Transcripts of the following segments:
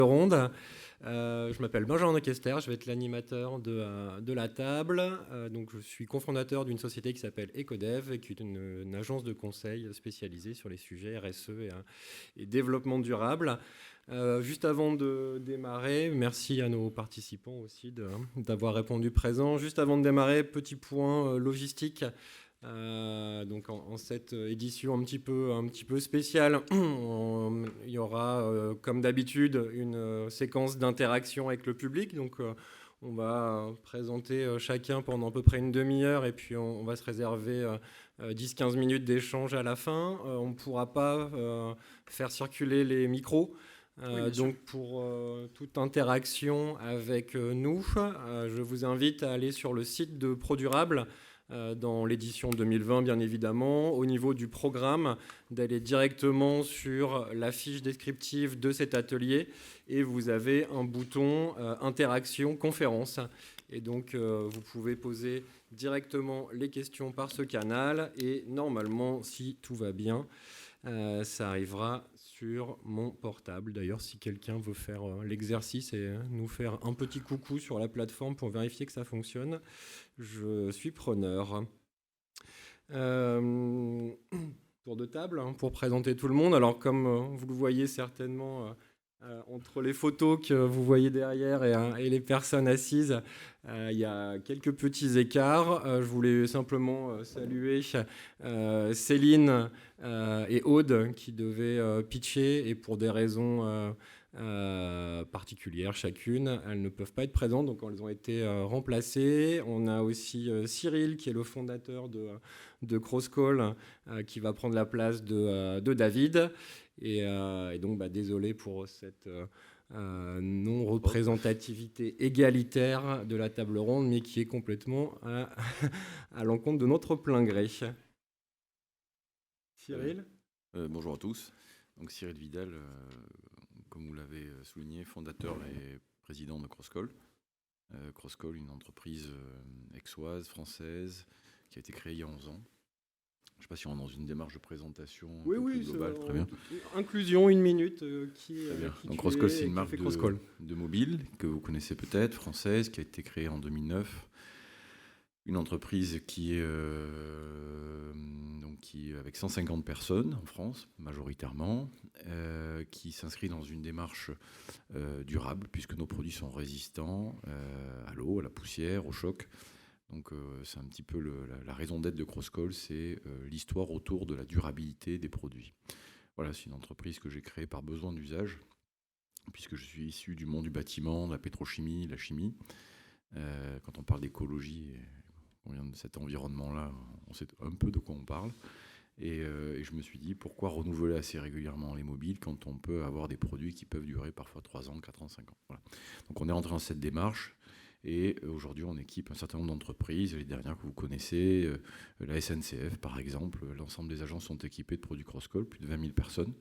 ronde. Je m'appelle Benjamin Kester, je vais être l'animateur de la table. Donc, je suis cofondateur d'une société qui s'appelle Ecodev, qui est une agence de conseil spécialisée sur les sujets RSE et développement durable. Juste avant de démarrer, merci à nos participants aussi d'avoir répondu présent. Juste avant de démarrer, petit point logistique. Donc en cette édition un petit peu spéciale, il y aura comme d'habitude une séquence d'interaction avec le public. Donc on va présenter chacun pendant à peu près une demi-heure et puis on va se réserver 10-15 minutes d'échange à la fin. On ne pourra pas faire circuler les micros. Oui, donc pour toute interaction avec nous, je vous invite à aller sur le site de ProDurable dans l'édition 2020 bien évidemment, au niveau du programme, d'aller directement sur la fiche descriptive de cet atelier et vous avez un bouton interaction conférence. Et donc vous pouvez poser directement les questions par ce canal et normalement, si tout va bien, ça arrivera sur mon portable. D'ailleurs, si quelqu'un veut faire l'exercice et nous faire un petit coucou sur la plateforme pour vérifier que ça fonctionne, je suis preneur. Tour de table pour présenter tout le monde. Alors, comme vous le voyez certainement entre les photos que vous voyez derrière et les personnes assises, il y a quelques petits écarts. Je voulais simplement saluer Céline et Aude qui devaient pitcher et pour des raisons particulières chacune, elles ne peuvent pas être présentes, donc elles ont été remplacées. On a aussi Cyril qui est le fondateur de Crosscall qui va prendre la place de David. Et donc, désolé pour cette non-représentativité égalitaire de la table ronde, mais qui est complètement à l'encontre de notre plein gré. Cyril ? Bonjour à tous. Donc Cyril Vidal, comme vous l'avez souligné, fondateur et président de Crosscall. Crosscall, une entreprise aixoise, française, qui a été créée il y a 11 ans. Je ne sais pas si on est dans une démarche de présentation oui, globale. Très bien. Inclusion, une minute. Très bien. Donc Crosscall, c'est une marque de mobile que vous connaissez peut-être, française, qui a été créée en 2009. Une entreprise qui est avec 150 personnes en France, majoritairement, qui s'inscrit dans une démarche durable, puisque nos produits sont résistants à l'eau, à la poussière, au choc. Donc c'est un petit peu la raison d'être de Crosscall, c'est l'histoire autour de la durabilité des produits. Voilà, c'est une entreprise que j'ai créée par besoin d'usage, puisque je suis issu du monde du bâtiment, de la pétrochimie, la chimie. Quand on parle d'écologie, on vient de cet environnement-là, on sait un peu de quoi on parle. Et je me suis dit, pourquoi renouveler assez régulièrement les mobiles quand on peut avoir des produits qui peuvent durer parfois 3 ans, 4 ans, 5 ans. Voilà. Donc on est rentré dans cette démarche. Et aujourd'hui, on équipe un certain nombre d'entreprises, les dernières que vous connaissez, la SNCF par exemple. L'ensemble des agences sont équipées de produits Crosscall, plus de 20 000 personnes.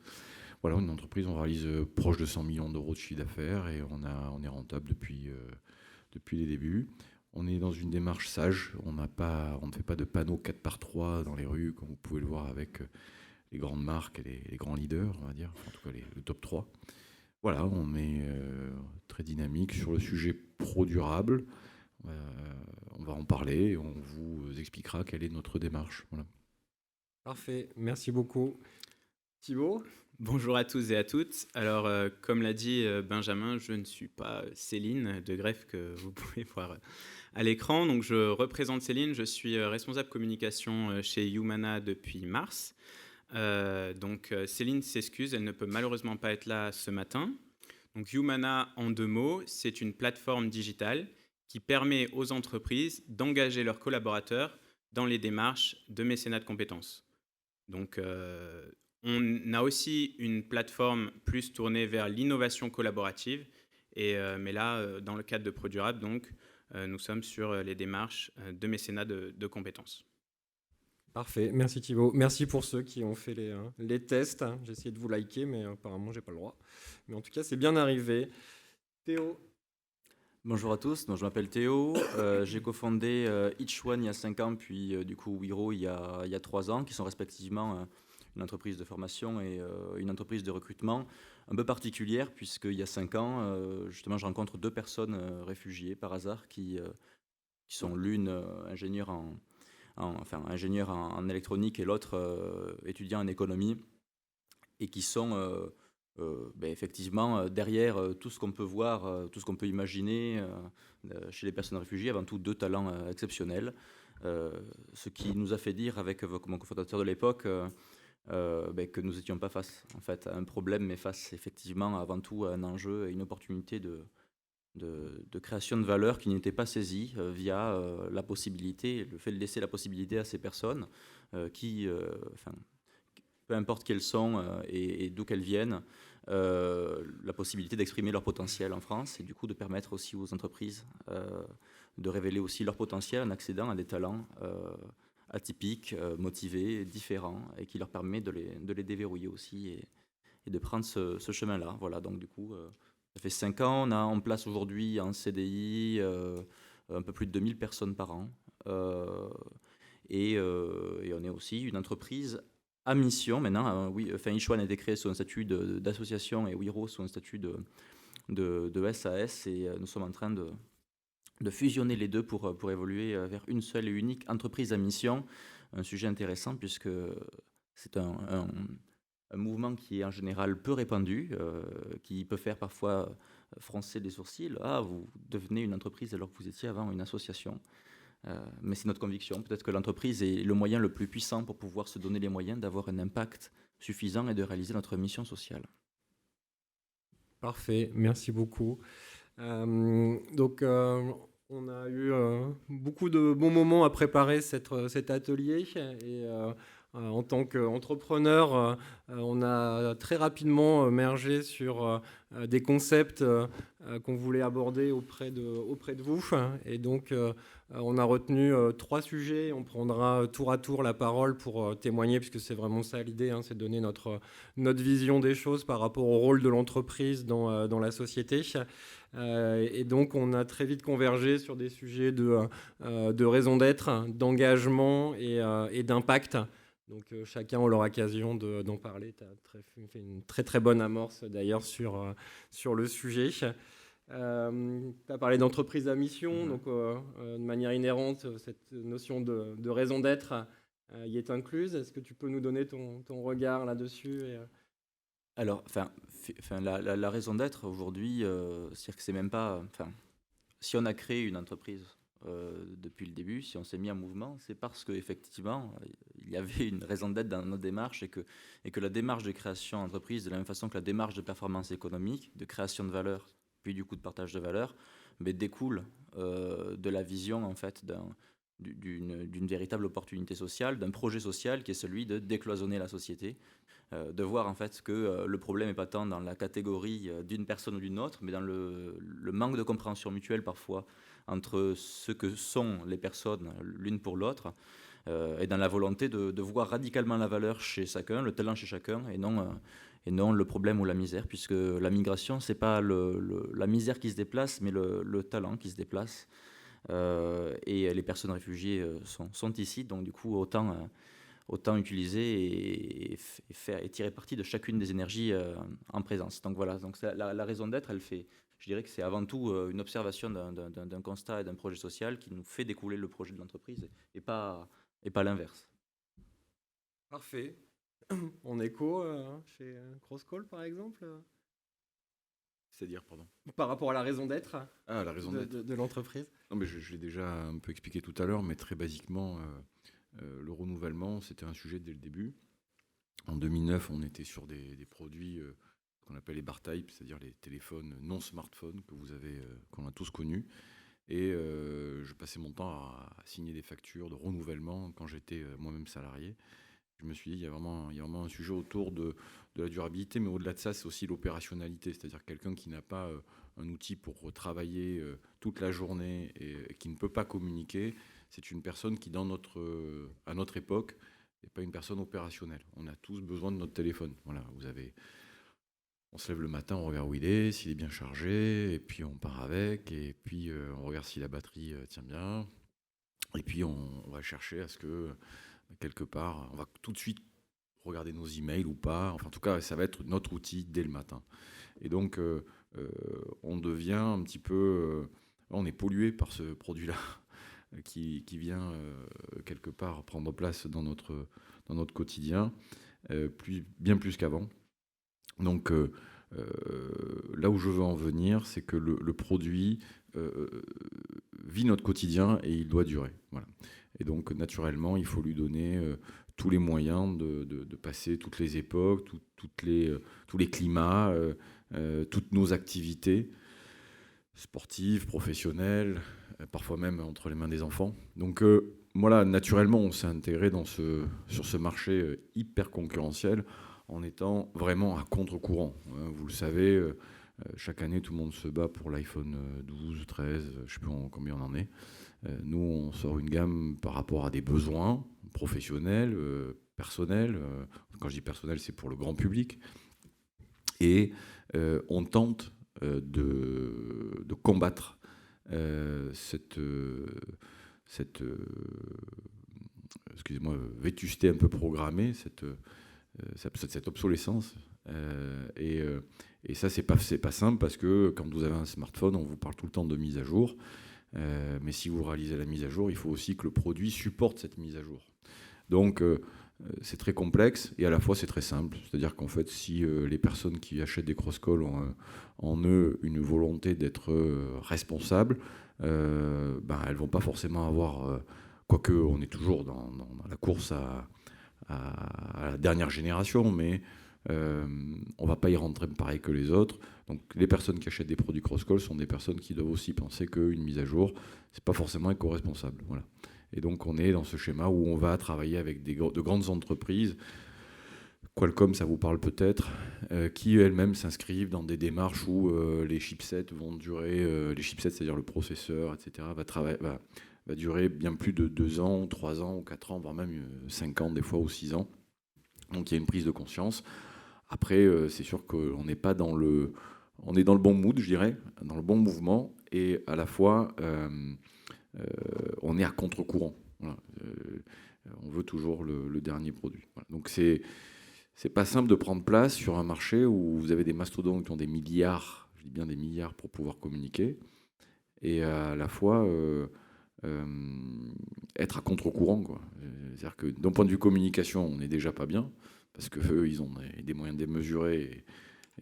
Voilà, une entreprise, on réalise proche de 100 millions d'euros de chiffre d'affaires et on est rentable depuis les débuts. On est dans une démarche sage, on ne fait pas de panneaux 4x3 dans les rues, comme vous pouvez le voir avec les grandes marques et les grands leaders, on va dire, en tout cas le top 3. Voilà, on est très dynamique sur le sujet pro-durable. On va en parler et on vous expliquera quelle est notre démarche. Voilà. Parfait, merci beaucoup. Thibaut ? Bonjour à tous et à toutes. Alors, comme l'a dit Benjamin, je ne suis pas Céline de Greff que vous pouvez voir à l'écran. Donc, je représente Céline. Je suis responsable communication chez Humana depuis mars. Donc, Céline s'excuse, elle ne peut malheureusement pas être là ce matin. Donc, Humana, en 2 mots, c'est une plateforme digitale qui permet aux entreprises d'engager leurs collaborateurs dans les démarches de mécénat de compétences. Donc, on a aussi une plateforme plus tournée vers l'innovation collaborative. Mais là, dans le cadre de ProDurable, donc, nous sommes sur les démarches de mécénat de compétences. Parfait, merci Thibaut. Merci pour ceux qui ont fait les tests. J'ai essayé de vous liker, mais apparemment, j'ai pas le droit. Mais en tout cas, c'est bien arrivé. Théo ? Bonjour à tous, donc, je m'appelle Théo. J'ai cofondé Each One il y a 5 ans, puis du coup Wiro il y a 3 ans, qui sont respectivement une entreprise de formation et une entreprise de recrutement un peu particulière, puisqu'il y a 5 ans, justement, je rencontre 2 personnes réfugiées par hasard qui sont l'une ingénieure ingénieure en électronique et l'autre étudiant en économie, et qui sont effectivement derrière tout ce qu'on peut voir, tout ce qu'on peut imaginer chez les personnes réfugiées, avant tout 2 talents exceptionnels. Ce qui nous a fait dire avec mon cofondateur de l'époque que nous n'étions pas face en fait, à un problème, mais face effectivement avant tout à un enjeu et une opportunité de création de valeur qui n'était pas saisie via la possibilité, le fait de laisser la possibilité à ces personnes peu importe quelles sont et d'où qu'elles viennent, la possibilité d'exprimer leur potentiel en France et du coup de permettre aussi aux entreprises de révéler aussi leur potentiel en accédant à des talents atypiques, motivés, différents et qui leur permet de les déverrouiller aussi et de prendre ce chemin-là. Voilà, donc du coup, ça fait 5 ans, on a en place aujourd'hui en CDI un peu plus de 2000 personnes par an et on est aussi une entreprise à mission maintenant. Oui, Ichwan a été créé sous un statut d'association et Wiro sous un statut de SAS et nous sommes en train de fusionner les deux pour évoluer vers une seule et unique entreprise à mission. Un sujet intéressant puisque c'est un mouvement qui est en général peu répandu, qui peut faire parfois froncer les sourcils. Ah, vous devenez une entreprise alors que vous étiez avant une association. Mais c'est notre conviction. Peut-être que l'entreprise est le moyen le plus puissant pour pouvoir se donner les moyens d'avoir un impact suffisant et de réaliser notre mission sociale. Parfait, merci beaucoup. On a eu beaucoup de bons moments à préparer cet atelier et en tant qu'entrepreneur, on a très rapidement mergé sur des concepts qu'on voulait aborder auprès de vous. Et donc, on a retenu 3 sujets. On prendra tour à tour la parole pour témoigner, puisque c'est vraiment ça l'idée, c'est de donner notre vision des choses par rapport au rôle de l'entreprise dans la société. Et donc, on a très vite convergé sur des sujets de raison d'être, d'engagement et d'impact. Donc, chacun aura l'occasion d'en parler. Tu as fait une très, très bonne amorce, d'ailleurs, sur le sujet. Tu as parlé d'entreprise à mission. Donc, de manière inhérente, cette notion de raison d'être y est incluse. Est-ce que tu peux nous donner ton regard là-dessus Alors, la raison d'être aujourd'hui, c'est-à-dire que c'est même pas... si on a créé une entreprise depuis le début, si on s'est mis en mouvement, c'est parce qu'effectivement, il y avait une raison d'être dans notre démarche et que la démarche de création d'entreprise, de la même façon que la démarche de performance économique, de création de valeur, puis du coup de partage de valeur, mais découle de la vision en fait d'une véritable opportunité sociale, d'un projet social qui est celui de décloisonner la société, de voir en fait que le problème n'est pas tant dans la catégorie d'une personne ou d'une autre, mais dans le manque de compréhension mutuelle parfois entre ce que sont les personnes l'une pour l'autre, et dans la volonté de voir radicalement la valeur chez chacun, le talent chez chacun, et non le problème ou la misère, puisque la migration, c'est pas la misère qui se déplace, mais le talent qui se déplace. Et les personnes réfugiées sont ici, donc du coup autant utiliser et tirer parti de chacune des énergies en présence. Donc voilà, donc la raison d'être, je dirais que c'est avant tout une observation d'un constat et d'un projet social qui nous fait découler le projet de l'entreprise et pas l'inverse. Parfait. En écho chez Crosscall, par exemple C'est-à-dire, pardon. Par rapport à la raison d'être, la raison d'être de l'entreprise. Non, mais je l'ai déjà un peu expliqué tout à l'heure, mais très basiquement, le renouvellement, c'était un sujet dès le début. En 2009, on était sur des produits qu'on appelle les bar type, c'est-à-dire les téléphones non smartphones qu'on a tous connus. Et je passais mon temps à signer des factures de renouvellement quand j'étais moi-même salarié. Je me suis dit, il y a vraiment un sujet autour de la durabilité, mais au-delà de ça, c'est aussi l'opérationnalité, c'est-à-dire quelqu'un qui n'a pas un outil pour travailler toute la journée et qui ne peut pas communiquer. C'est une personne qui, à notre époque, n'est pas une personne opérationnelle. On a tous besoin de notre téléphone. Voilà, on se lève le matin, on regarde où il est, s'il est bien chargé, et puis on part avec, et puis on regarde si la batterie tient bien, et puis on va chercher à ce que, quelque part, on va tout de suite regarder nos emails ou pas. Enfin, en tout cas, ça va être notre outil dès le matin. Et donc, on devient un petit peu... on est pollué par ce produit-là qui vient quelque part prendre place dans notre quotidien, bien plus qu'avant. Donc, là où je veux en venir, c'est que le produit vit notre quotidien et il doit durer. Voilà. Et donc, naturellement, il faut lui donner tous les moyens de passer toutes les époques, tous les climats, toutes nos activités sportives, professionnelles, parfois même entre les mains des enfants. Donc voilà, naturellement, on s'est intégré sur ce marché hyper concurrentiel en étant vraiment à contre-courant. Vous le savez, chaque année, tout le monde se bat pour l'iPhone 12, 13, je ne sais plus combien on en est. Nous, on sort une gamme par rapport à des besoins professionnels, personnels. Quand je dis personnel, c'est pour le grand public. Et on tente de combattre cette excusez-moi, vétusté un peu programmée, cette obsolescence. Et ça, c'est pas simple parce que quand vous avez un smartphone, on vous parle tout le temps de mise à jour. Mais si vous réalisez la mise à jour, il faut aussi que le produit supporte cette mise à jour. Donc, c'est très complexe et à la fois c'est très simple. C'est-à-dire qu'en fait, si les personnes qui achètent des Crosscall ont en eux une volonté d'être responsables, elles ne vont pas forcément avoir... quoique on est toujours dans la course à la dernière génération, mais on ne va pas y rentrer pareil que les autres. Donc les personnes qui achètent des produits Crosscall sont des personnes qui doivent aussi penser qu'une mise à jour, ce n'est pas forcément éco-responsable. Voilà. Et donc on est dans ce schéma où on va travailler avec de grandes entreprises, Qualcomm ça vous parle peut-être, qui elles-mêmes s'inscrivent dans des démarches où les chipsets vont durer, les chipsets c'est-à-dire le processeur, etc., va durer bien plus de 2 ans, 3 ans, ou 4 ans, voire même 5 ans des fois, ou 6 ans. Donc il y a une prise de conscience. Après, c'est sûr qu'on n'est pas dans le... On est dans le bon mood, je dirais, dans le bon mouvement, et à la fois... on est à contre-courant. Voilà. On veut toujours le dernier produit. Voilà. Donc c'est pas simple de prendre place sur un marché où vous avez des mastodontes qui ont des milliards, je dis bien des milliards pour pouvoir communiquer, et à la fois être à contre-courant, quoi. C'est-à-dire que d'un point de vue communication, on n'est déjà pas bien, parce qu'eux, ils ont des moyens démesurés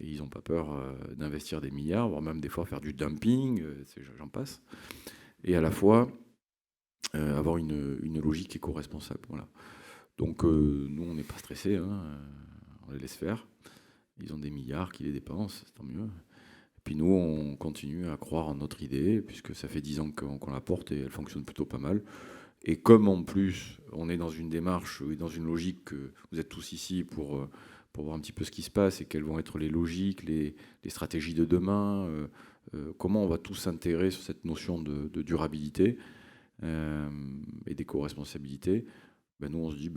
et ils n'ont pas peur d'investir des milliards, voire même des fois faire du dumping, j'en passe. Et à la fois avoir une logique éco-responsable. Voilà. Donc nous, on n'est pas stressés, hein, on les laisse faire. Ils ont des milliards qui les dépensent, c'est tant mieux. Et puis nous, on continue à croire en notre idée, puisque ça fait 10 ans qu'on la porte et elle fonctionne plutôt pas mal. Et comme en plus, on est dans une démarche et dans une logique que vous êtes tous ici pour voir un petit peu ce qui se passe et quelles vont être les logiques, les stratégies de demain, comment on va tous s'intégrer sur cette notion de durabilité et d'éco-responsabilité. Nous, on se dit,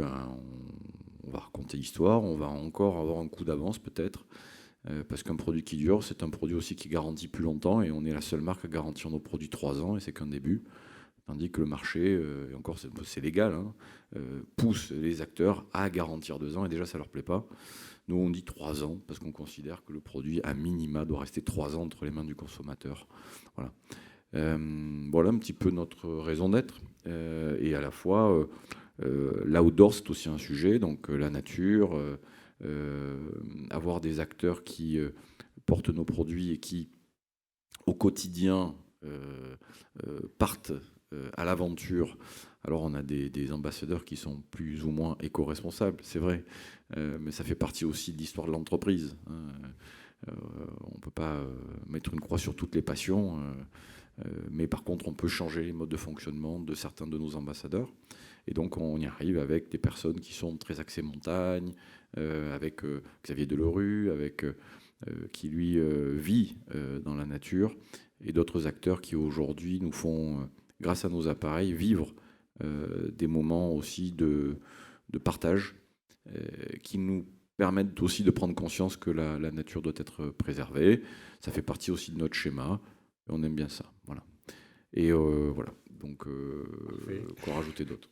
on va raconter l'histoire, on va encore avoir un coup d'avance peut-être, parce qu'un produit qui dure, c'est un produit aussi qui garantit plus longtemps, et on est la seule marque à garantir nos produits 3 ans, et c'est qu'un début. Tandis que le marché, et encore c'est légal, hein, pousse les acteurs à garantir 2 ans, et déjà ça ne leur plaît pas. Nous, on dit 3 ans, parce qu'on considère que le produit, à minima, doit rester 3 ans entre les mains du consommateur. Voilà. Voilà un petit peu notre raison d'être. Et à la fois, l'outdoor, c'est aussi un sujet, donc la nature, avoir des acteurs qui portent nos produits et qui, au quotidien, partent à l'aventure. Alors on a des ambassadeurs qui sont plus ou moins éco-responsables, c'est vrai, mais ça fait partie aussi de l'histoire de l'entreprise. On ne peut pas mettre une croix sur toutes les passions, mais par contre on peut changer les modes de fonctionnement de certains de nos ambassadeurs. Et donc on y arrive avec des personnes qui sont très axées montagne, avec Xavier Delerue, qui lui vit dans la nature, et d'autres acteurs qui aujourd'hui nous font, grâce à nos appareils, vivre des moments aussi de partage qui nous permettent aussi de prendre conscience que la nature doit être préservée. Ça fait partie aussi de notre schéma, et on aime bien ça. Voilà. Et voilà. Donc, quoi rajouter d'autre ?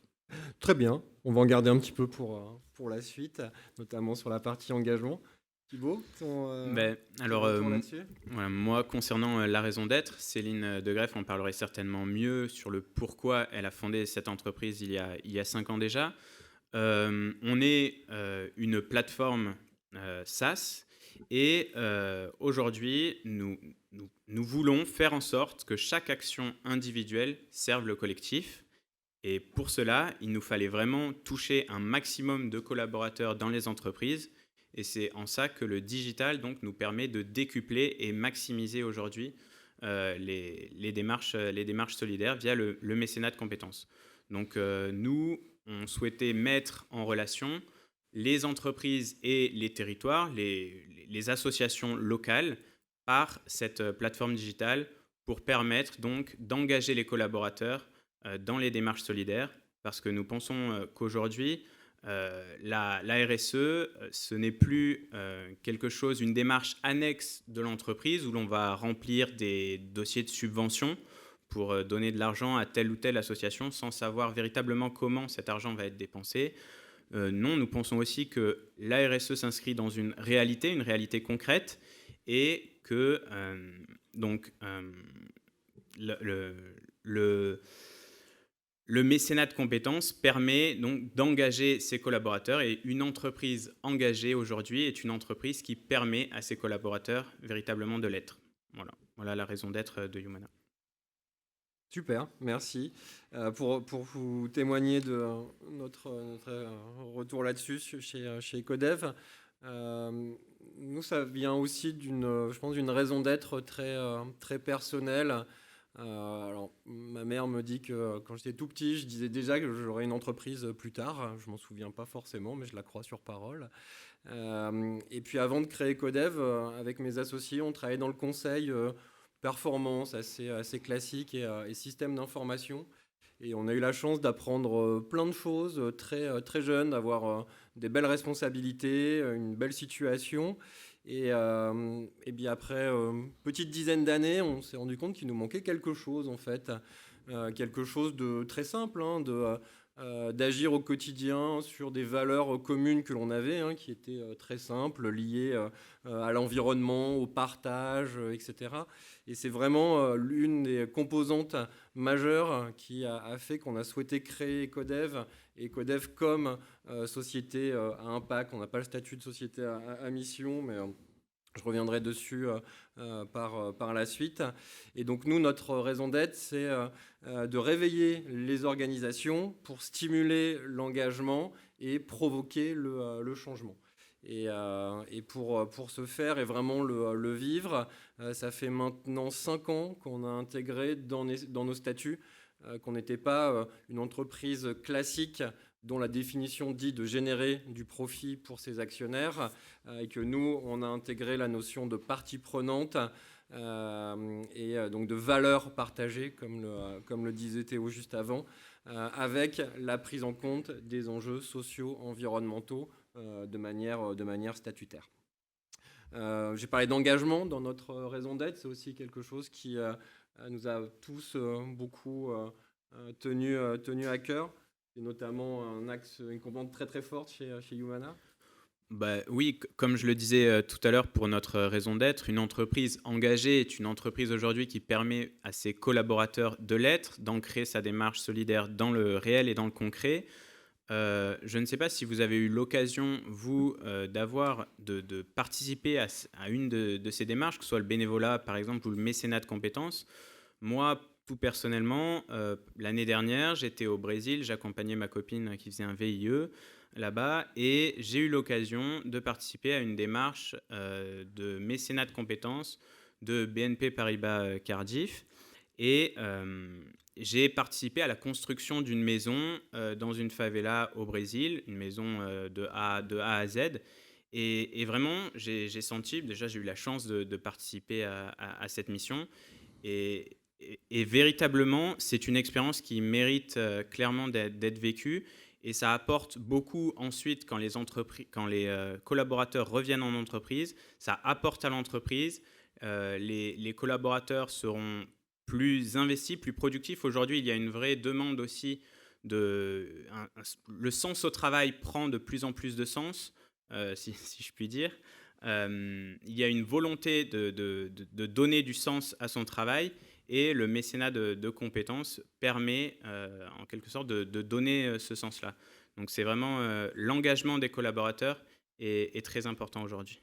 Très bien, on va en garder un petit peu pour la suite, notamment sur la partie engagement. Thibaut, ton retour là-dessus? Voilà, moi, concernant la raison d'être, Céline De Greef en parlerait certainement mieux sur le pourquoi elle a fondé cette entreprise il y a 5 ans déjà. On est une plateforme SaaS et aujourd'hui, nous voulons faire en sorte que chaque action individuelle serve le collectif. Et pour cela, il nous fallait vraiment toucher un maximum de collaborateurs dans les entreprises. Et c'est en ça que le digital donc, nous permet de décupler et maximiser aujourd'hui les démarches solidaires via le mécénat de compétences. Donc nous, on souhaitait mettre en relation les entreprises et les territoires, les associations locales par cette plateforme digitale pour permettre donc d'engager les collaborateurs dans les démarches solidaires, parce que nous pensons qu'aujourd'hui, la RSE, ce n'est plus quelque chose, une démarche annexe de l'entreprise où l'on va remplir des dossiers de subvention pour donner de l'argent à telle ou telle association sans savoir véritablement comment cet argent va être dépensé. Non, nous pensons aussi que la RSE s'inscrit dans une réalité concrète et que le mécénat de compétences permet donc d'engager ses collaborateurs et une entreprise engagée aujourd'hui est une entreprise qui permet à ses collaborateurs véritablement de l'être. Voilà la raison d'être de Humana. Super, merci. Pour vous témoigner de notre retour là-dessus chez Ecodev, nous, ça vient aussi je pense, d'une raison d'être très personnelle. Alors, ma mère me dit que quand j'étais tout petit, je disais déjà que j'aurais une entreprise plus tard. Je m'en souviens pas forcément, mais je la crois sur parole. Et puis avant de créer Ecodev, avec mes associés, on travaillait dans le conseil performance assez classique et système d'information. Et on a eu la chance d'apprendre plein de choses très jeune, d'avoir des belles responsabilités, une belle situation. Et bien après petite dizaine d'années, on s'est rendu compte qu'il nous manquait quelque chose en fait. Quelque chose de très simple, hein, d'agir au quotidien sur des valeurs communes que l'on avait, hein, qui étaient très simples, liées à l'environnement, au partage, etc. Et c'est vraiment l'une des composantes majeures qui a fait qu'on a souhaité créer Ecodev. Et Ecodev comme société à impact, on n'a pas le statut de société à mission, mais je reviendrai dessus par la suite. Et donc nous, notre raison d'être, c'est de réveiller les organisations pour stimuler l'engagement et provoquer le changement. Et pour ce faire et vraiment le vivre, ça fait maintenant 5 ans qu'on a intégré dans nos statuts qu'on n'était pas une entreprise classique dont la définition dit de générer du profit pour ses actionnaires, et que nous, on a intégré la notion de partie prenante et donc de valeur partagée, comme le disait Théo juste avant, avec la prise en compte des enjeux sociaux, environnementaux de manière statutaire. J'ai parlé d'engagement dans notre raison d'être, c'est aussi quelque chose qui nous a tous beaucoup tenu à cœur. C'est notamment une composante très forte chez Humana. Oui, comme je le disais tout à l'heure pour notre raison d'être, une entreprise engagée est une entreprise aujourd'hui qui permet à ses collaborateurs de l'être, d'ancrer sa démarche solidaire dans le réel et dans le concret. Je ne sais pas si vous avez eu l'occasion, vous, de participer à une de ces démarches, que ce soit le bénévolat, par exemple, ou le mécénat de compétences. Moi, tout personnellement, l'année dernière, j'étais au Brésil, j'accompagnais ma copine qui faisait un VIE là-bas, et j'ai eu l'occasion de participer à une démarche de mécénat de compétences de BNP Paribas Cardiff. Et j'ai participé à la construction d'une maison dans une favela au Brésil, une maison de A à Z. Et vraiment, j'ai senti, déjà j'ai eu la chance de participer à cette mission. Et véritablement, c'est une expérience qui mérite clairement d'être vécue. Et ça apporte beaucoup ensuite quand les collaborateurs reviennent en entreprise. Ça apporte à l'entreprise. Les collaborateurs seront plus investis, plus productifs. Aujourd'hui, il y a une vraie demande aussi le sens au travail prend de plus en plus de sens, si je puis dire. Il y a une volonté de donner du sens à son travail, et le mécénat de compétences permet en quelque sorte de donner ce sens-là. Donc c'est vraiment l'engagement des collaborateurs est très important aujourd'hui.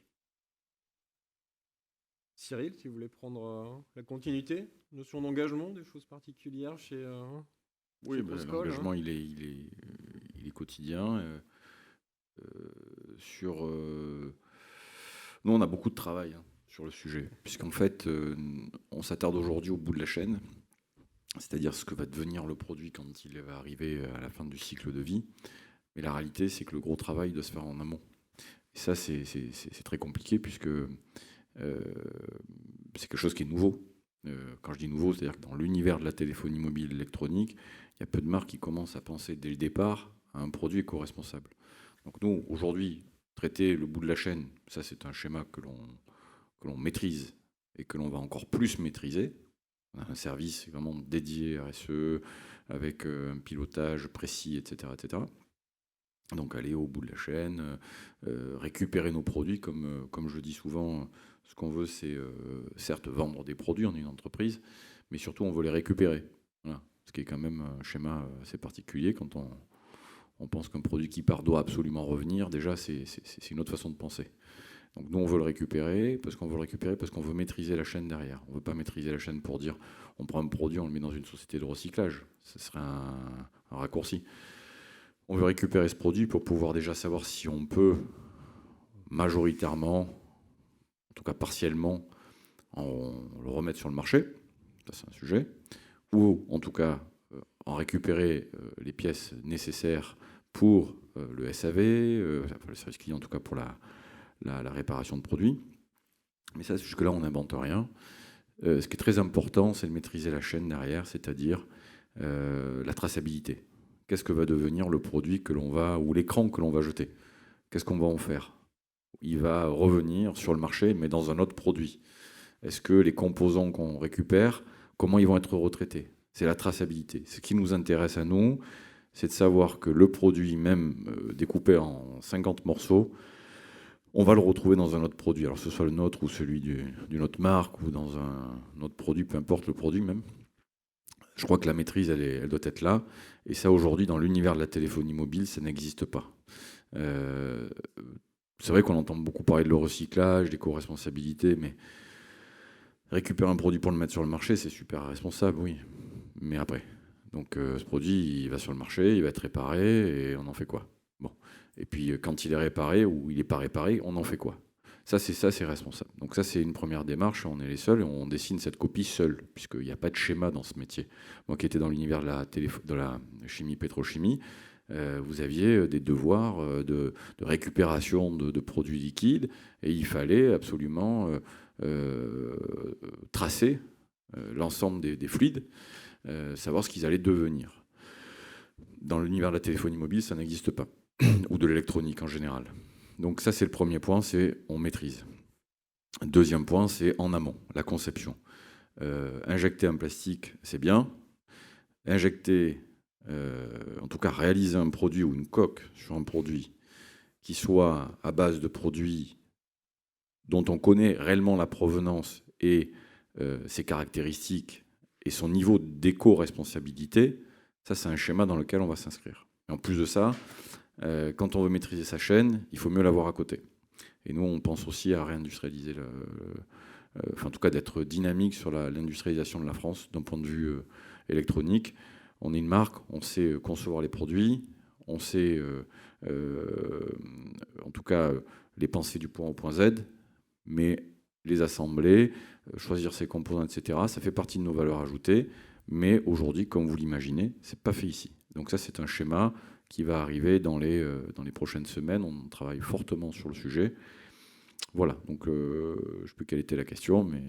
Cyril, si vous voulez prendre la continuité, notion d'engagement, des choses particulières chez Oui, Proscol, l'engagement, il est quotidien. Nous, on a beaucoup de travail sur le sujet, puisqu'en fait, on s'attarde aujourd'hui au bout de la chaîne, c'est-à-dire ce que va devenir le produit quand il va arriver à la fin du cycle de vie. Mais la réalité, c'est que le gros travail doit se faire en amont. Et ça, c'est très compliqué, puisque c'est quelque chose qui est nouveau. Quand je dis nouveau, c'est-à-dire que dans l'univers de la téléphonie mobile électronique, il y a peu de marques qui commencent à penser dès le départ à un produit éco-responsable. Donc nous, aujourd'hui, traiter le bout de la chaîne, ça c'est un schéma que l'on maîtrise et que l'on va encore plus maîtriser. On a un service vraiment dédié à RSE, avec un pilotage précis, etc., etc. Donc aller au bout de la chaîne, récupérer nos produits, comme je dis souvent, ce qu'on veut, c'est certes vendre des produits, on est une entreprise, mais surtout on veut les récupérer. Voilà. Ce qui est quand même un schéma assez particulier. Quand on pense qu'un produit qui part doit absolument revenir, déjà c'est une autre façon de penser. Donc nous on veut le récupérer parce qu'on veut maîtriser la chaîne derrière. On ne veut pas maîtriser la chaîne pour dire on prend un produit, on le met dans une société de recyclage. Ce serait un raccourci. On veut récupérer ce produit pour pouvoir déjà savoir si on peut majoritairement, en tout cas partiellement, le remettre sur le marché. Ça, c'est un sujet. Ou en tout cas, en récupérer les pièces nécessaires pour le SAV, le service client, en tout cas pour la réparation de produits. Mais ça, jusque-là, on n'invente rien. Ce qui est très important, c'est de maîtriser la chaîne derrière, c'est-à-dire la traçabilité. Qu'est-ce que va devenir le produit ou l'écran que l'on va jeter? Qu'est-ce qu'on va en faire? Il va revenir sur le marché, mais dans un autre produit. Est-ce que les composants qu'on récupère, comment ils vont être retraités? C'est la traçabilité. Ce qui nous intéresse à nous, c'est de savoir que le produit, même découpé en 50 morceaux, on va le retrouver dans un autre produit. Alors que ce soit le nôtre ou celui d'une autre marque ou dans un autre produit, peu importe le produit même. Je crois que la maîtrise, elle doit être là. Et ça, aujourd'hui, dans l'univers de la téléphonie mobile, ça n'existe pas. C'est vrai qu'on entend beaucoup parler de le recyclage, d'éco-responsabilité, mais récupérer un produit pour le mettre sur le marché, c'est super responsable, oui. Mais après, donc ce produit, il va sur le marché, il va être réparé, et on en fait quoi? Bon. Et puis, quand il est réparé ou il n'est pas réparé, on en fait quoi? Ça, c'est responsable. Donc ça, c'est une première démarche. On est les seuls et on dessine cette copie seul, puisqu'il n'y a pas de schéma dans ce métier. Moi qui étais dans l'univers de la chimie-pétrochimie, vous aviez des devoirs de récupération de produits liquides, et il fallait absolument tracer l'ensemble des fluides, savoir ce qu'ils allaient devenir. Dans l'univers de la téléphonie mobile, ça n'existe pas, ou de l'électronique en général. Donc ça, c'est le premier point, c'est on maîtrise. Deuxième point, c'est en amont, la conception. Injecter un plastique, c'est bien. Injecter, en tout cas réaliser un produit ou une coque sur un produit qui soit à base de produits dont on connaît réellement la provenance et ses caractéristiques et son niveau d'éco-responsabilité, ça, c'est un schéma dans lequel on va s'inscrire. Et en plus de ça, quand on veut maîtriser sa chaîne, il faut mieux l'avoir à côté. Et nous, on pense aussi à réindustrialiser, en tout cas d'être dynamique sur l'industrialisation de la France d'un point de vue électronique. On est une marque, on sait concevoir les produits, on sait en tout cas les penser du point A au point Z, mais les assembler, choisir ses composants, etc., ça fait partie de nos valeurs ajoutées. Mais aujourd'hui, comme vous l'imaginez, c'est pas fait ici. Donc ça, c'est un schéma qui va arriver dans les prochaines semaines. On travaille fortement sur le sujet. Voilà, donc je ne sais plus quelle était la question, mais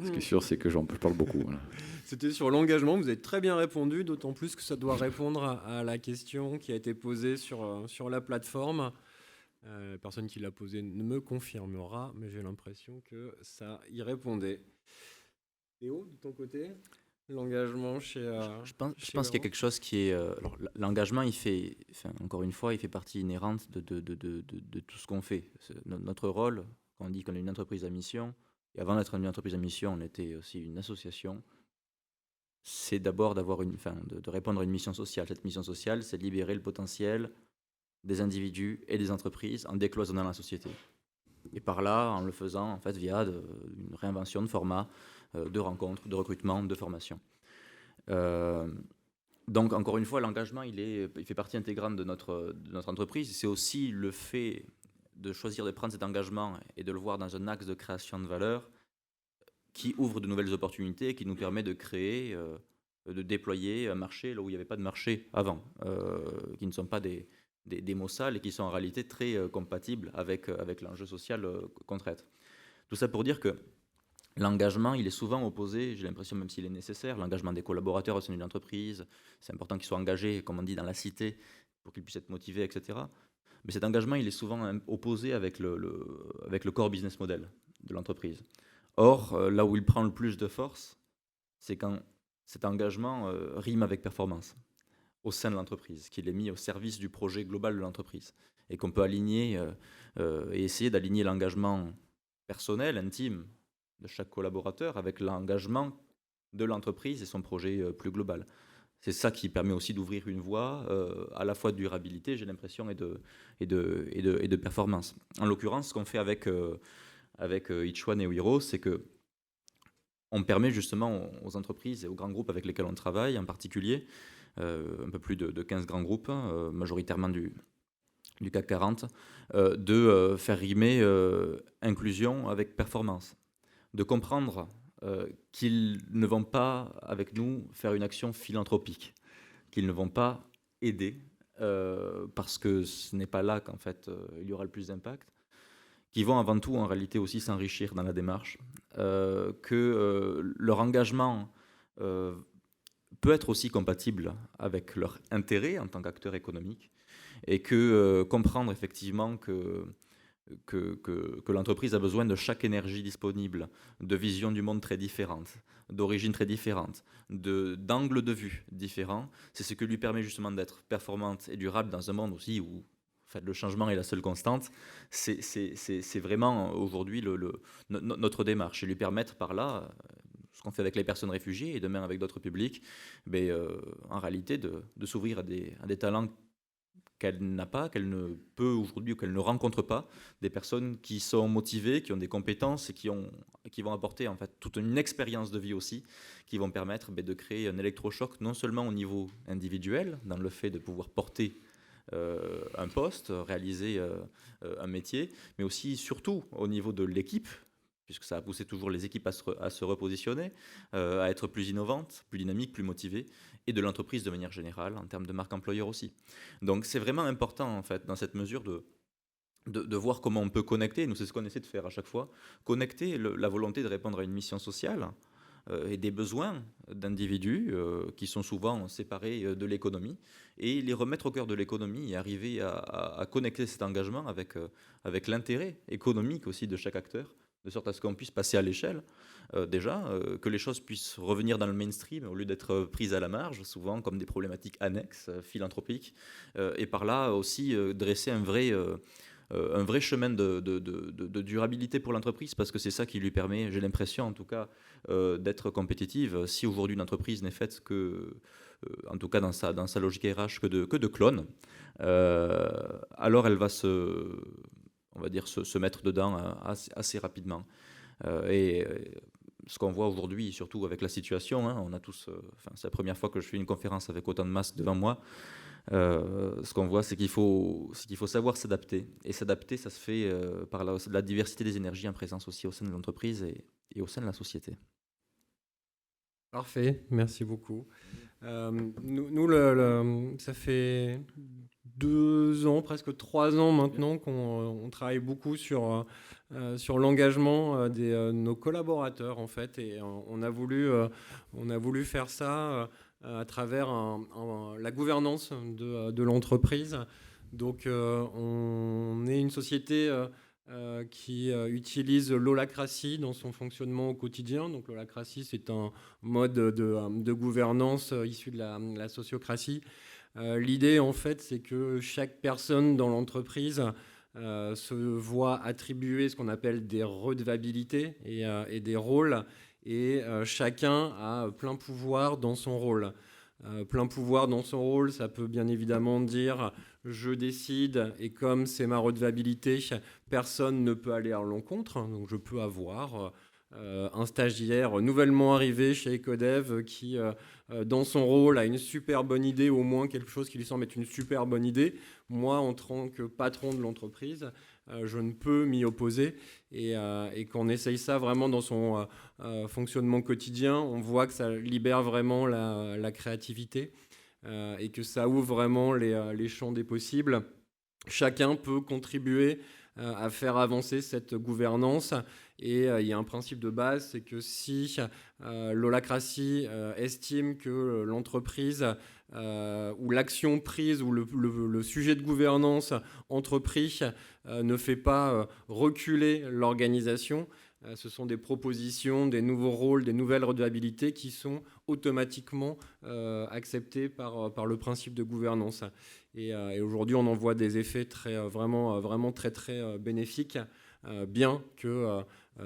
ce qui est sûr, c'est que je parle beaucoup. Voilà. C'était sur l'engagement, vous avez très bien répondu, d'autant plus que ça doit répondre à la question qui a été posée sur la plateforme. La personne qui l'a posée ne me confirmera, mais j'ai l'impression que ça y répondait. Théo, de ton côté? l'engagement chez... Je pense chez qu'il y a Laurent. quelque chose qui est. Alors, l'engagement, encore une fois, il fait partie inhérente de tout ce qu'on fait. Notre rôle, quand on dit qu'on est une entreprise à mission, et avant d'être une entreprise à mission, on était aussi une association, c'est d'abord de répondre à une mission sociale. Cette mission sociale, c'est de libérer le potentiel des individus et des entreprises en décloisonnant la société. Et par là, en le faisant, en fait, via une réinvention de formats, de rencontres, de recrutement, de formation. Donc, encore une fois, l'engagement, il fait partie intégrante de notre entreprise. C'est aussi le fait de choisir de prendre cet engagement et de le voir dans un axe de création de valeur qui ouvre de nouvelles opportunités, qui nous permet de créer, de déployer un marché là où il n'y avait pas de marché avant, qui ne sont pas des mots sales et qui sont en réalité très compatibles avec l'enjeu social qu'on traite. Tout ça pour dire que l'engagement, il est souvent opposé, j'ai l'impression, même s'il est nécessaire, l'engagement des collaborateurs au sein d'une entreprise, c'est important qu'ils soient engagés, comme on dit, dans la cité, pour qu'ils puissent être motivés, etc. Mais cet engagement, il est souvent opposé avec le core business model de l'entreprise. Or, là où il prend le plus de force, c'est quand cet engagement rime avec performance au sein de l'entreprise, qu'il est mis au service du projet global de l'entreprise, et qu'on peut aligner et essayer d'aligner l'engagement personnel, intime, de chaque collaborateur avec l'engagement de l'entreprise et son projet plus global. C'est ça qui permet aussi d'ouvrir une voie à la fois de durabilité, j'ai l'impression, et de performance. En l'occurrence, ce qu'on fait avec Each One et Wiro, c'est que on permet justement aux entreprises et aux grands groupes avec lesquels on travaille, en particulier, un peu plus de 15 grands groupes, majoritairement du CAC 40, de faire rimer inclusion avec performance. De comprendre qu'ils ne vont pas, avec nous, faire une action philanthropique, qu'ils ne vont pas aider, parce que ce n'est pas là qu'en fait il y aura le plus d'impact, qui vont avant tout en réalité aussi s'enrichir dans la démarche, que leur engagement peut être aussi compatible avec leur intérêt en tant qu'acteur économique, et que comprendre effectivement que l'entreprise a besoin de chaque énergie disponible, de visions du monde très différentes, d'origines très différentes, d'angles de vue différents. C'est ce qui lui permet justement d'être performante et durable dans un monde aussi où en fait, le changement est la seule constante. C'est vraiment aujourd'hui notre démarche, et lui permettre par là, ce qu'on fait avec les personnes réfugiées et demain avec d'autres publics, en réalité de s'ouvrir à des talents qu'elle n'a pas, qu'elle ne peut aujourd'hui ou qu'elle ne rencontre pas, des personnes qui sont motivées, qui ont des compétences et qui vont apporter en fait toute une expérience de vie aussi, qui vont permettre de créer un électrochoc non seulement au niveau individuel, dans le fait de pouvoir porter un poste, réaliser un métier, mais aussi surtout au niveau de l'équipe, puisque ça a poussé toujours les équipes à se repositionner, à être plus innovantes, plus dynamiques, plus motivées, et de l'entreprise de manière générale, en termes de marque employeur aussi. Donc c'est vraiment important, en fait, dans cette mesure de voir comment on peut connecter, nous c'est ce qu'on essaie de faire à chaque fois, connecter la volonté de répondre à une mission sociale et des besoins d'individus qui sont souvent séparés de l'économie, et les remettre au cœur de l'économie et arriver à connecter cet engagement avec l'intérêt économique aussi de chaque acteur, de sorte à ce qu'on puisse passer à l'échelle, que les choses puissent revenir dans le mainstream au lieu d'être prises à la marge, souvent comme des problématiques annexes, philanthropiques, et par là aussi dresser un vrai chemin de durabilité pour l'entreprise, parce que c'est ça qui lui permet, j'ai l'impression en tout cas, d'être compétitive. Si aujourd'hui une entreprise n'est faite que, en tout cas dans sa logique RH, que de clones, alors elle va on va dire, se mettre dedans assez rapidement. Ce qu'on voit aujourd'hui, surtout avec la situation, on a tous, c'est la première fois que je fais une conférence avec autant de masques devant moi, ce qu'on voit, c'est qu'il faut savoir s'adapter. Et s'adapter, ça se fait par la diversité des énergies en présence aussi au sein de l'entreprise et au sein de la société. Parfait, merci beaucoup. Nous ça fait 2 ans, presque 3 ans maintenant qu'on travaille beaucoup sur l'engagement de nos collaborateurs en fait, et on a voulu faire ça à travers la gouvernance de l'entreprise. Donc on est une société qui utilise l'holacratie dans son fonctionnement au quotidien. Donc l'holacratie, c'est un mode de gouvernance issu de la sociocratie. L'idée, en fait, c'est que chaque personne dans l'entreprise se voit attribuer ce qu'on appelle des redevabilités et des rôles, et chacun a plein pouvoir dans son rôle. Plein pouvoir dans son rôle, ça peut bien évidemment dire je décide et comme c'est ma redevabilité, personne ne peut aller à l'encontre. Donc je peux avoir un stagiaire nouvellement arrivé chez Ecodev qui, dans son rôle, a une super bonne idée, au moins quelque chose qui lui semble être une super bonne idée. Moi, en tant que patron de l'entreprise, je ne peux m'y opposer. Et quand on essaye ça vraiment dans son fonctionnement quotidien, on voit que ça libère vraiment la créativité et que ça ouvre vraiment les champs des possibles. Chacun peut contribuer à faire avancer cette gouvernance. Et il y a un principe de base, c'est que si l'holacratie estime que l'entreprise ou l'action prise ou le sujet de gouvernance entrepris ne fait pas reculer l'organisation, ce sont des propositions, des nouveaux rôles, des nouvelles redevabilités qui sont automatiquement acceptées par le principe de gouvernance. Et aujourd'hui, on en voit des effets vraiment très bénéfiques, bien que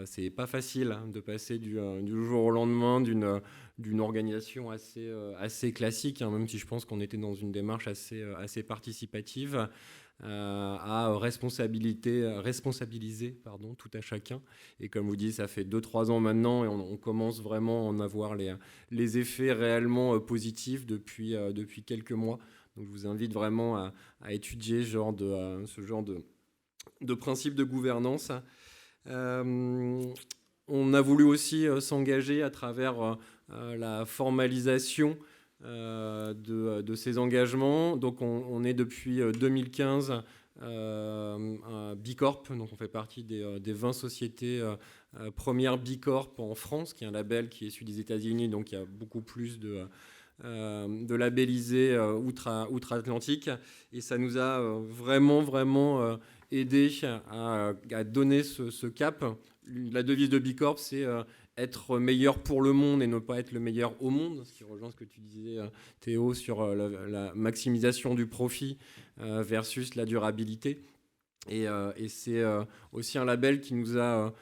c'est pas facile de passer du jour au lendemain d'une organisation assez classique, même si je pense qu'on était dans une démarche assez participative, à responsabiliser tout à chacun. Et comme vous dites, ça fait 2-3 ans maintenant et on commence vraiment à en avoir les effets réellement positifs depuis quelques mois. Donc je vous invite vraiment à étudier ce genre de principe de gouvernance. On a voulu aussi s'engager à travers la formalisation de ces engagements. Donc on est depuis 2015 un Bicorp, donc on fait partie des 20 sociétés premières Bicorp en France, qui est un label qui est issu des États-Unis, donc il y a beaucoup plus de labellisés outre-Atlantique, et ça nous a vraiment aidé à donner ce cap. La devise de Bicorp, c'est être meilleur pour le monde et ne pas être le meilleur au monde, ce qui rejoint ce que tu disais, Théo, sur la maximisation du profit versus la durabilité. Et c'est aussi un label qui nous a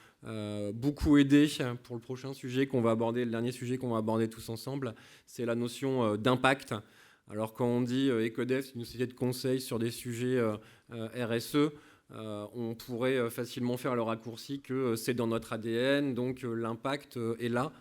beaucoup aidé pour le prochain sujet qu'on va aborder, le dernier sujet qu'on va aborder tous ensemble, c'est la notion d'impact. Alors quand on dit Ecodev, c'est une société de conseil sur des sujets RSE, on pourrait facilement faire le raccourci que c'est dans notre ADN, donc l'impact est là.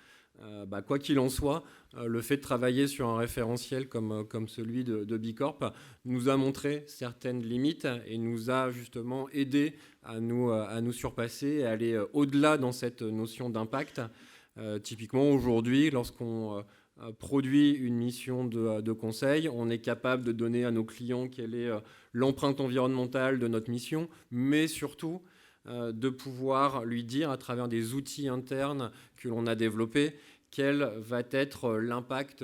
Quoi qu'il en soit, le fait de travailler sur un référentiel comme celui de Bicorp nous a montré certaines limites et nous a justement aidé à nous surpasser et à aller au-delà dans cette notion d'impact. Typiquement aujourd'hui, lorsqu'on produit une mission de conseil, on est capable de donner à nos clients quelle est l'empreinte environnementale de notre mission, mais surtout de pouvoir lui dire à travers des outils internes que l'on a développés quel va être l'impact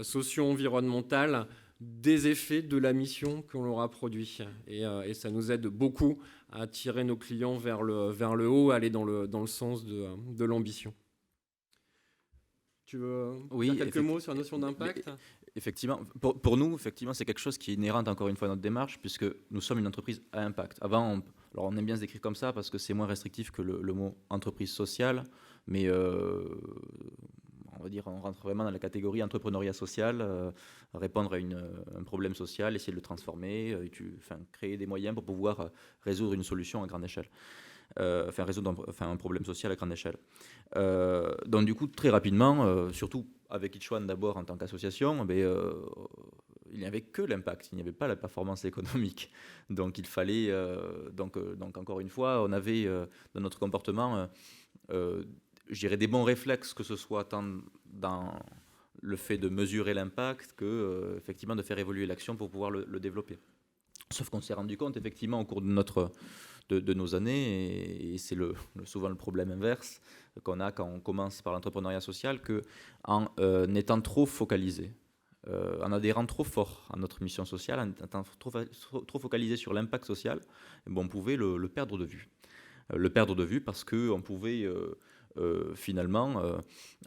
socio-environnemental des effets de la mission que l'on aura produit. Et ça nous aide beaucoup à tirer nos clients vers le haut, à aller dans le sens de l'ambition. Tu veux dire quelques mots sur la notion d'impact ? Effectivement, pour nous, effectivement, c'est quelque chose qui est inhérent encore une fois à notre démarche, puisque nous sommes une entreprise à impact. Avant, alors on aime bien se décrire comme ça parce que c'est moins restrictif que le mot entreprise sociale, mais on va dire on rentre vraiment dans la catégorie entrepreneuriat social, répondre à un problème social, essayer de le transformer, créer des moyens pour pouvoir résoudre une solution à grande échelle. Résoudre un problème social à grande échelle. Donc du coup, très rapidement, surtout avec Itch One d'abord en tant qu'association, il n'y avait que l'impact, il n'y avait pas la performance économique. Donc il fallait, donc encore une fois, on avait dans notre comportement, je dirais des bons réflexes, que ce soit tant dans le fait de mesurer l'impact que effectivement de faire évoluer l'action pour pouvoir le développer. Sauf qu'on s'est rendu compte effectivement au cours de nos années, et c'est souvent le problème inverse qu'on a quand on commence par l'entrepreneuriat social, qu'en étant trop focalisé, en adhérant trop fort à notre mission sociale, en étant trop focalisé sur l'impact social, on pouvait le perdre de vue. le perdre de vue parce qu'on pouvait finalement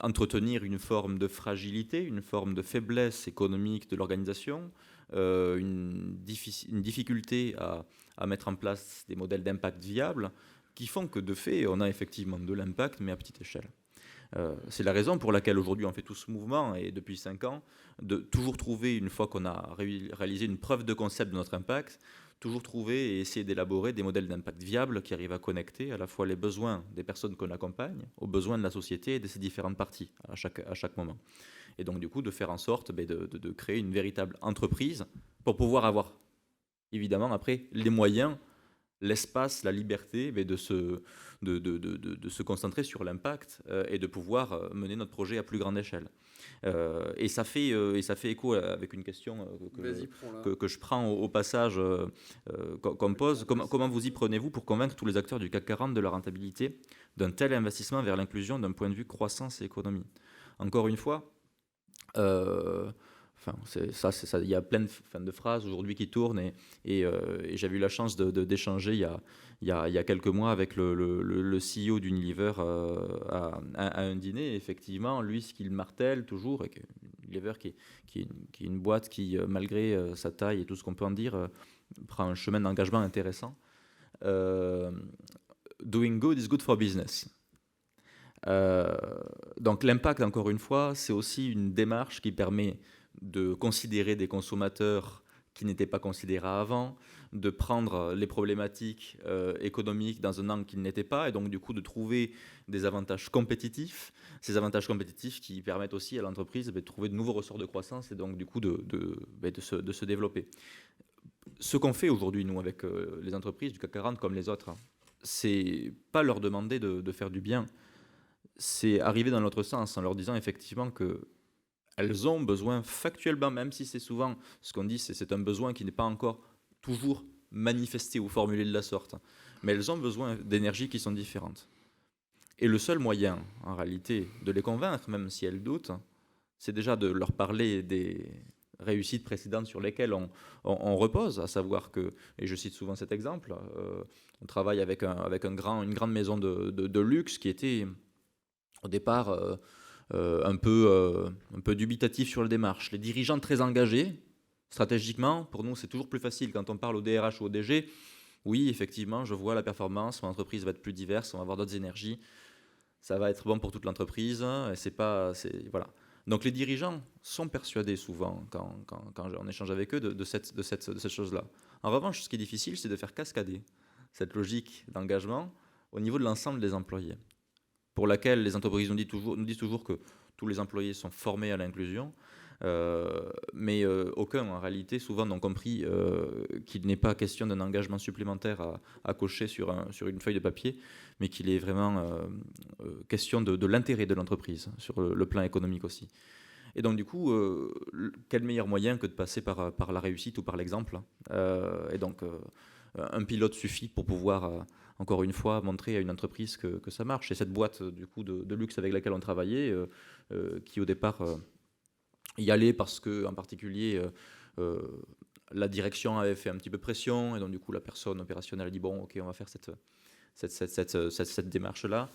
entretenir une forme de fragilité, une forme de faiblesse économique de l'organisation, une difficulté à mettre en place des modèles d'impact viables qui font que de fait, on a effectivement de l'impact, mais à petite échelle. C'est la raison pour laquelle aujourd'hui on fait tout ce mouvement, et depuis 5 ans, de toujours trouver, une fois qu'on a réalisé une preuve de concept de notre impact, toujours trouver et essayer d'élaborer des modèles d'impact viables qui arrivent à connecter à la fois les besoins des personnes qu'on accompagne aux besoins de la société et de ses différentes parties à chaque moment. Et donc du coup de faire en sorte de créer une véritable entreprise pour pouvoir avoir évidemment après les moyens, l'espace, la liberté de se concentrer sur l'impact et de pouvoir mener notre projet à plus grande échelle. Et ça fait écho avec une question que je prends au passage qu'on pose. Comment vous y prenez-vous pour convaincre tous les acteurs du CAC 40 de la rentabilité d'un tel investissement vers l'inclusion d'un point de vue croissance et économie? Encore une fois, il y a plein de phrases aujourd'hui qui tournent et j'avais eu la chance d'échanger il y a quelques mois avec le CEO d'Unilever à un dîner. Et effectivement, lui, ce qu'il martèle toujours, et Unilever qui est une boîte qui, malgré sa taille et tout ce qu'on peut en dire, prend un chemin d'engagement intéressant. Doing good is good for business. Donc l'impact, encore une fois, c'est aussi une démarche qui permet de considérer des consommateurs qui n'étaient pas considérés avant, de prendre les problématiques économiques dans un angle qu'ils n'étaient pas, et donc du coup de trouver des avantages compétitifs, ces avantages compétitifs qui permettent aussi à l'entreprise de trouver de nouveaux ressorts de croissance et donc du coup de se développer. Ce qu'on fait aujourd'hui, nous, avec les entreprises du CAC 40 comme les autres, c'est pas leur demander de faire du bien, c'est arriver dans l'autre sens en leur disant effectivement qu'elles ont besoin factuellement, même si c'est souvent ce qu'on dit, c'est un besoin qui n'est pas encore toujours manifesté ou formulé de la sorte, mais elles ont besoin d'énergies qui sont différentes. Et le seul moyen, en réalité, de les convaincre, même si elles doutent, c'est déjà de leur parler des réussites précédentes sur lesquelles on repose, à savoir que, et je cite souvent cet exemple, on travaille avec une grande maison de luxe qui était au départ un peu dubitatif sur la démarche. Les dirigeants très engagés, stratégiquement, pour nous c'est toujours plus facile quand on parle au DRH ou au DG. Oui, effectivement, je vois la performance, mon entreprise va être plus diverse, on va avoir d'autres énergies, ça va être bon pour toute l'entreprise. Voilà. Donc les dirigeants sont persuadés souvent, quand on échange avec eux, de cette chose-là. En revanche, ce qui est difficile, c'est de faire cascader cette logique d'engagement au niveau de l'ensemble des employés, pour laquelle les entreprises nous disent toujours que tous les employés sont formés à l'inclusion, mais aucun, en réalité, souvent n'ont compris qu'il n'est pas question d'un engagement supplémentaire à cocher sur une feuille de papier, mais qu'il est vraiment question de l'intérêt de l'entreprise, sur le plan économique aussi. Et donc, du coup, quel meilleur moyen que de passer par la réussite ou par l'exemple. Et donc, un pilote suffit pour pouvoir, encore une fois, montrer à une entreprise que ça marche. Et cette boîte du coup, de luxe avec laquelle on travaillait, qui au départ y allait parce que, en particulier, la direction avait fait un petit peu pression, et donc du coup, la personne opérationnelle a dit bon, ok, on va faire cette démarche-là.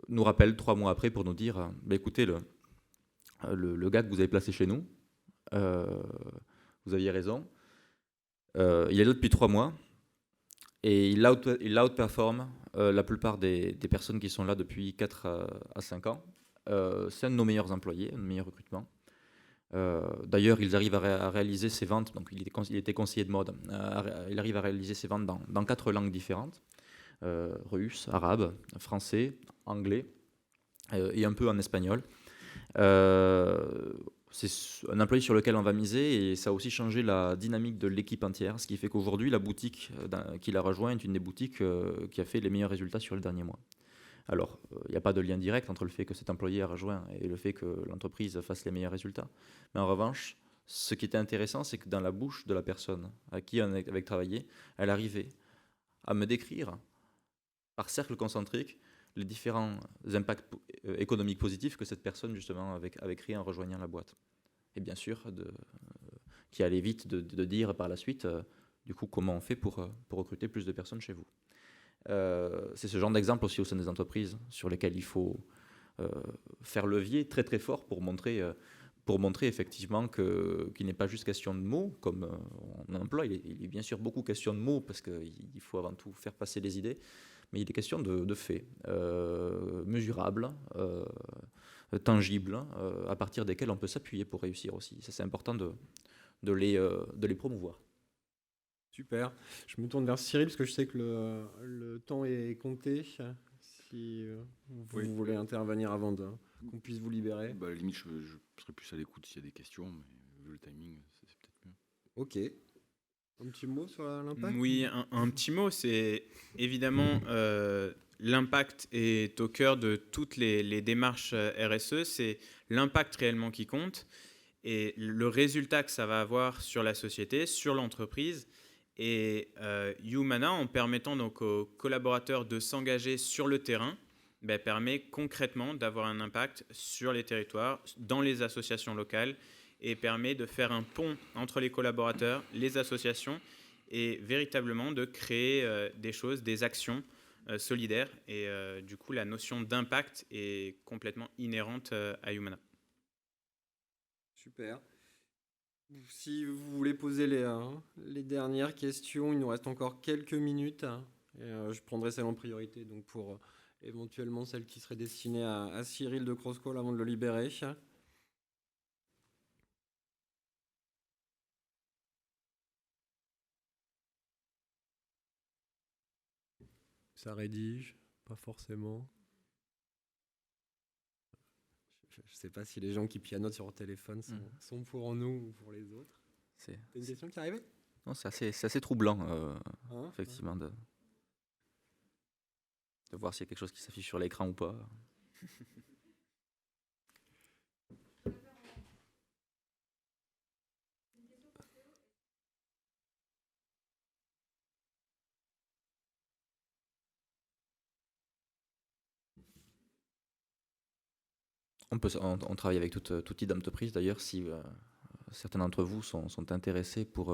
Nous rappelle 3 mois après pour nous dire écoutez, le gars que vous avez placé chez nous, vous aviez raison. Il est là depuis 3 mois et il outperforme la plupart des personnes qui sont là depuis 4 à 5 ans. C'est un de nos meilleurs employés, un de nos meilleurs recrutements. D'ailleurs, ils arrivent à réaliser ses ventes, donc il était conseiller de mode, il arrive à réaliser ses ventes dans 4 langues différentes, russe, arabe, français, anglais et un peu en espagnol. C'est un employé sur lequel on va miser et ça a aussi changé la dynamique de l'équipe entière, ce qui fait qu'aujourd'hui, la boutique qu'il a rejoint est une des boutiques qui a fait les meilleurs résultats sur les derniers mois. Alors, il n'y a pas de lien direct entre le fait que cet employé a rejoint et le fait que l'entreprise fasse les meilleurs résultats. Mais en revanche, ce qui était intéressant, c'est que dans la bouche de la personne à qui on avait travaillé, elle arrivait à me décrire, par cercle concentrique, les différents impacts économiques positifs que cette personne, justement, avait créé en rejoignant la boîte. Et bien sûr, qui allait vite de dire par la suite, du coup, comment on fait pour recruter plus de personnes chez vous. C'est ce genre d'exemple aussi au sein des entreprises sur lesquels il faut faire levier très très fort pour montrer effectivement qu'il n'est pas juste question de mots, comme on emploie. Il est bien sûr beaucoup question de mots, parce qu'il faut avant tout faire passer les idées, mais il est question de faits mesurables, tangibles, à partir desquels on peut s'appuyer pour réussir aussi. Ça, c'est important de les promouvoir. Super. Je me tourne vers Cyril, parce que je sais que le temps est compté. Si vous voulez intervenir avant qu'on puisse vous libérer. À la limite, je serais plus à l'écoute s'il y a des questions, mais vu le timing, c'est peut-être mieux. Ok. Un petit mot sur l'impact ? Oui, un petit mot, c'est évidemment l'impact est au cœur de toutes les démarches RSE, c'est l'impact réellement qui compte et le résultat que ça va avoir sur la société, sur l'entreprise. Et Humana, en permettant donc aux collaborateurs de s'engager sur le terrain, permet concrètement d'avoir un impact sur les territoires, dans les associations locales, et permet de faire un pont entre les collaborateurs, les associations, et véritablement de créer des choses, des actions solidaires. Et du coup, la notion d'impact est complètement inhérente à Humana. Super. Si vous voulez poser les dernières questions, il nous reste encore quelques minutes. Et, je prendrai celle en priorité, donc pour éventuellement celle qui serait destinée à Cyril de Crosscall avant de le libérer. Ça rédige, pas forcément. Je ne sais pas si les gens qui pianotent sur leur téléphone sont pour nous ou pour les autres. C'est une question qui arrivait ? Non, c'est assez troublant, effectivement, de voir s'il y a quelque chose qui s'affiche sur l'écran ou pas. On travaille avec tout type d'entreprise. D'ailleurs, si certains d'entre vous sont intéressés pour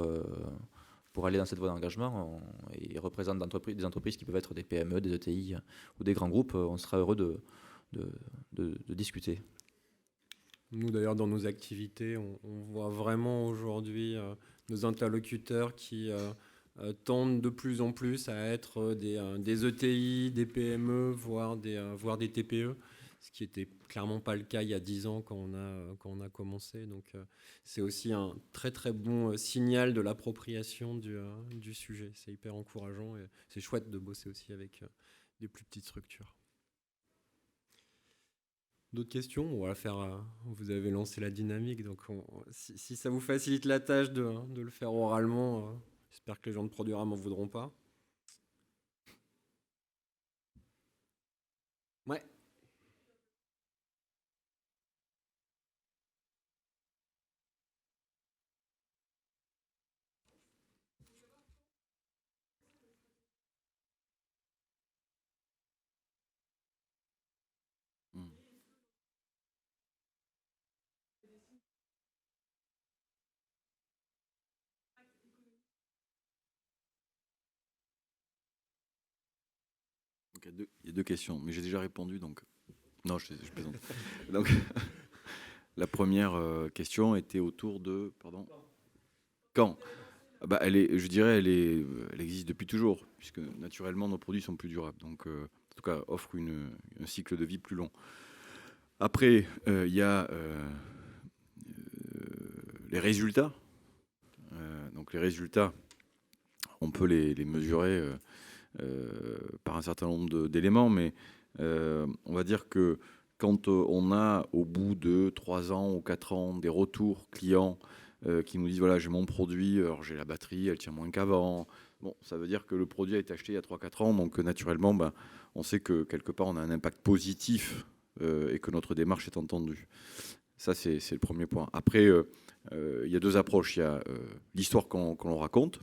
aller dans cette voie d'engagement et représentent des entreprises qui peuvent être des PME, des ETI ou des grands groupes, on sera heureux de discuter. Nous, d'ailleurs, dans nos activités, on voit vraiment aujourd'hui nos interlocuteurs qui tendent de plus en plus à être des ETI, des PME, voire des TPE. Ce qui n'était clairement pas le cas il y a 10 ans quand on a commencé. Donc, c'est aussi un très très bon signal de l'appropriation du sujet. C'est hyper encourageant et c'est chouette de bosser aussi avec des plus petites structures. D'autres questions ? On va faire. Vous avez lancé la dynamique, donc si ça vous facilite la tâche de le faire oralement, j'espère que les gens de Produira m'en voudront pas. Ouais. Il y a deux questions, mais j'ai déjà répondu, donc... Non, je plaisante. Donc, la première question était autour de... Pardon ? Quand ? Je dirais elle existe depuis toujours, puisque naturellement, nos produits sont plus durables. Donc, en tout cas, offrent un cycle de vie plus long. Après, il y a les résultats. Donc, les résultats, on peut les mesurer... par un certain nombre d'éléments, mais on va dire que quand on a au bout de 3 ans ou 4 ans des retours clients qui nous disent voilà, j'ai mon produit, alors j'ai la batterie, elle tient moins qu'avant, bon, ça veut dire que le produit a été acheté il y a 3-4 ans, donc naturellement on sait que quelque part on a un impact positif et que notre démarche est entendue. Ça c'est le premier point. Après il y a deux approches. Il y a l'histoire qu'on raconte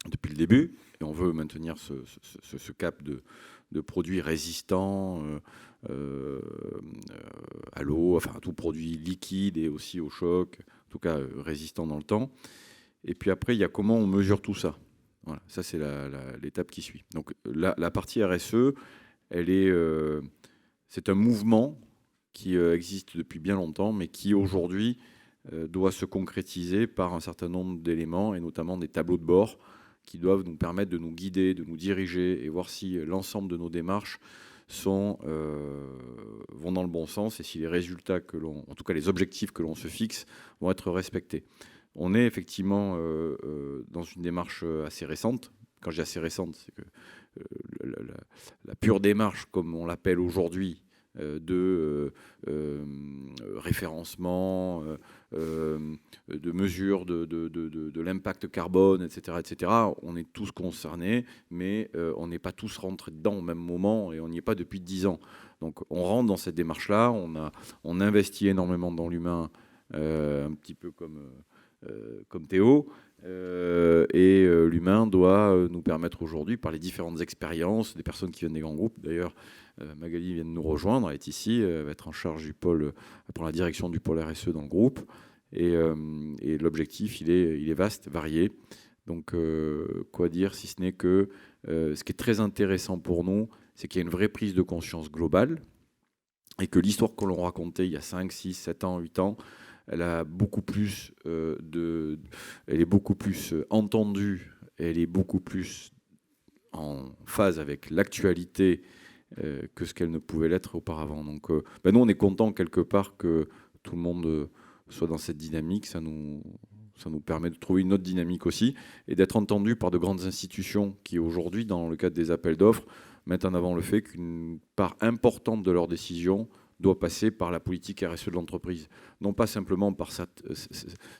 depuis le début, et on veut maintenir ce cap de produits résistants à l'eau, enfin à tout produit liquide et aussi au choc, en tout cas résistant dans le temps. Et puis après, il y a comment on mesure tout ça. Voilà, ça c'est l'étape qui suit. Donc la partie RSE, c'est un mouvement qui existe depuis bien longtemps, mais qui aujourd'hui doit se concrétiser par un certain nombre d'éléments, et notamment des tableaux de bord qui doivent nous permettre de nous guider, de nous diriger, et voir si l'ensemble de nos démarches vont dans le bon sens, et si les résultats en tout cas les objectifs que l'on se fixe, vont être respectés. On est effectivement dans une démarche assez récente. Quand je dis assez récente, c'est que la pure démarche, comme on l'appelle aujourd'hui, de référencement, de mesure de l'impact carbone, etc., on est tous concernés, mais on n'est pas tous rentrés dedans au même moment, et on n'y est pas depuis 10 ans. Donc on rentre dans cette démarche-là, on investit énormément dans l'humain, un petit peu comme Théo, et l'humain doit nous permettre aujourd'hui, par les différentes expériences des personnes qui viennent des grands groupes, d'ailleurs Magali vient de nous rejoindre, elle est ici, elle va être en charge du pôle, pour la direction du pôle RSE dans le groupe, et l'objectif il est vaste, varié. Donc quoi dire si ce n'est que ce qui est très intéressant pour nous, c'est qu'il y a une vraie prise de conscience globale, et que l'histoire que l'on racontait il y a 5, 6, 7 ans, 8 ans, elle est beaucoup plus entendue, elle est beaucoup plus en phase avec l'actualité que ce qu'elle ne pouvait l'être auparavant. Donc nous, on est content quelque part que tout le monde soit dans cette dynamique. Ça nous permet de trouver une autre dynamique aussi, et d'être entendu par de grandes institutions qui, aujourd'hui, dans le cadre des appels d'offres, mettent en avant le fait qu'une part importante de leurs décisions doit passer par la politique RSE de l'entreprise. Non pas simplement par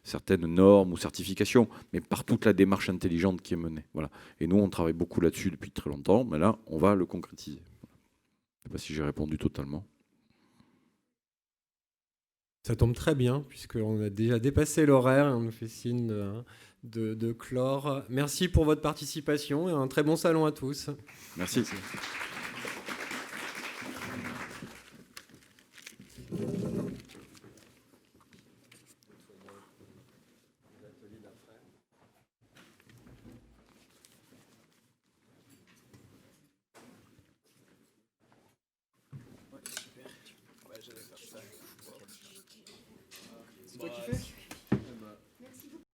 certaines normes ou certifications, mais par toute la démarche intelligente qui est menée. Voilà. Et nous, on travaille beaucoup là-dessus depuis très longtemps, mais là, on va le concrétiser. Je ne sais pas si j'ai répondu totalement. Ça tombe très bien, puisqu'on a déjà dépassé l'horaire, et on nous fait signe de clore. Merci pour votre participation, et un très bon salon à tous. Merci. C'est toi qui fais ?